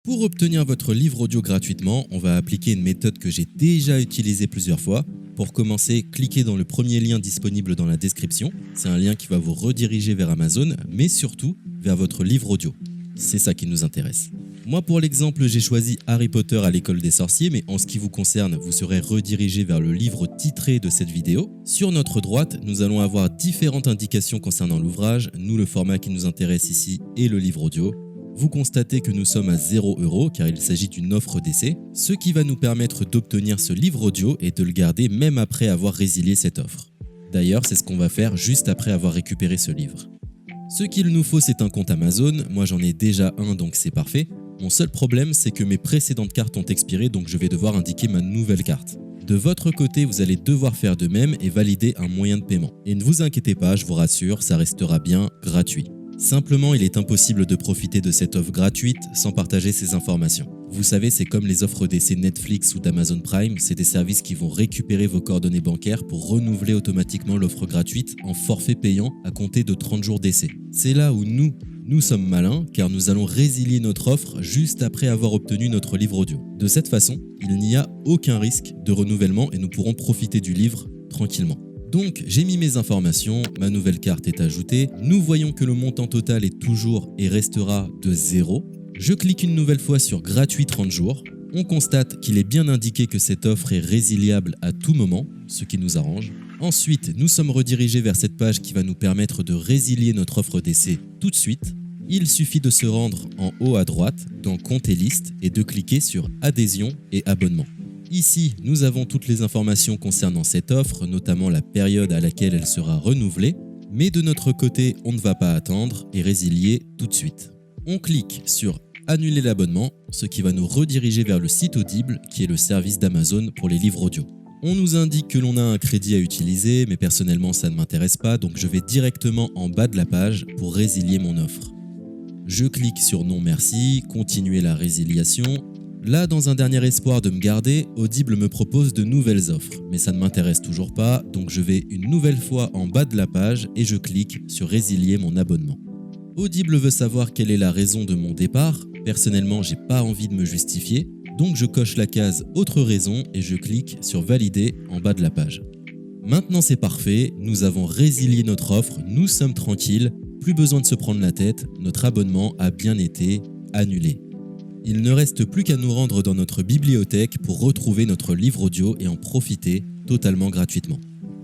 Pour obtenir votre livre audio gratuitement, on va appliquer une méthode que j'ai déjà utilisée plusieurs fois. Pour commencer, cliquez dans le premier lien disponible dans la description. C'est un lien qui va vous rediriger vers Amazon, mais surtout vers votre livre audio. C'est ça qui nous intéresse. Moi, pour l'exemple, j'ai choisi Harry Potter à l'école des sorciers, mais en ce qui vous concerne, vous serez redirigé vers le livre titré de cette vidéo. Sur notre droite, nous allons avoir différentes indications concernant l'ouvrage. Nous, le format qui nous intéresse ici est le livre audio. Vous constatez que nous sommes à 0 € car il s'agit d'une offre d'essai, ce qui va nous permettre d'obtenir ce livre audio et de le garder même après avoir résilié cette offre. D'ailleurs, c'est ce qu'on va faire juste après avoir récupéré ce livre. Ce qu'il nous faut, c'est un compte Amazon. Moi, j'en ai déjà un, donc c'est parfait. Mon seul problème, c'est que mes précédentes cartes ont expiré, donc je vais devoir indiquer ma nouvelle carte. De votre côté, vous allez devoir faire de même et valider un moyen de paiement. Et ne vous inquiétez pas, je vous rassure, ça restera bien gratuit. Simplement, il est impossible de profiter de cette offre gratuite sans partager ces informations. Vous savez, c'est comme les offres d'essai Netflix ou d'Amazon Prime, c'est des services qui vont récupérer vos coordonnées bancaires pour renouveler automatiquement l'offre gratuite en forfait payant à compter de 30 jours d'essai. C'est là où nous sommes malins car nous allons résilier notre offre juste après avoir obtenu notre livre audio. De cette façon, il n'y a aucun risque de renouvellement et nous pourrons profiter du livre tranquillement. Donc, j'ai mis mes informations, ma nouvelle carte est ajoutée. Nous voyons que le montant total est toujours et restera de 0. Je clique une nouvelle fois sur gratuit 30 jours. On constate qu'il est bien indiqué que cette offre est résiliable à tout moment, ce qui nous arrange. Ensuite, nous sommes redirigés vers cette page qui va nous permettre de résilier notre offre d'essai tout de suite. Il suffit de se rendre en haut à droite dans Compte et liste et de cliquer sur Adhésion et abonnement. Ici, nous avons toutes les informations concernant cette offre, notamment la période à laquelle elle sera renouvelée, mais de notre côté, on ne va pas attendre et résilier tout de suite. On clique sur Annuler l'abonnement, ce qui va nous rediriger vers le site Audible, qui est le service d'Amazon pour les livres audio. On nous indique que l'on a un crédit à utiliser, mais personnellement ça ne m'intéresse pas, donc je vais directement en bas de la page pour résilier mon offre. Je clique sur Non merci, continuer la résiliation. Là, dans un dernier espoir de me garder, Audible me propose de nouvelles offres, mais ça ne m'intéresse toujours pas, donc je vais une nouvelle fois en bas de la page et je clique sur Résilier mon abonnement. Audible veut savoir quelle est la raison de mon départ. Personnellement, j'ai pas envie de me justifier, donc je coche la case Autre raison et je clique sur Valider en bas de la page. Maintenant c'est parfait, nous avons résilié notre offre, nous sommes tranquilles, plus besoin de se prendre la tête, notre abonnement a bien été annulé. Il ne reste plus qu'à nous rendre dans notre bibliothèque pour retrouver notre livre audio et en profiter totalement gratuitement.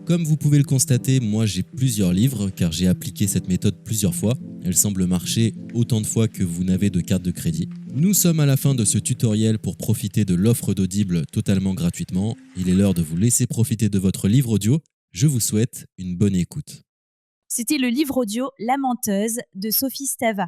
Comme vous pouvez le constater, moi j'ai plusieurs livres car j'ai appliqué cette méthode plusieurs fois. Elle semble marcher autant de fois que vous n'avez de carte de crédit. Nous sommes à la fin de ce tutoriel pour profiter de l'offre d'Audible totalement gratuitement. Il est l'heure de vous laisser profiter de votre livre audio. Je vous souhaite une bonne écoute. C'était le livre audio La Menteuse de Sophie Stava.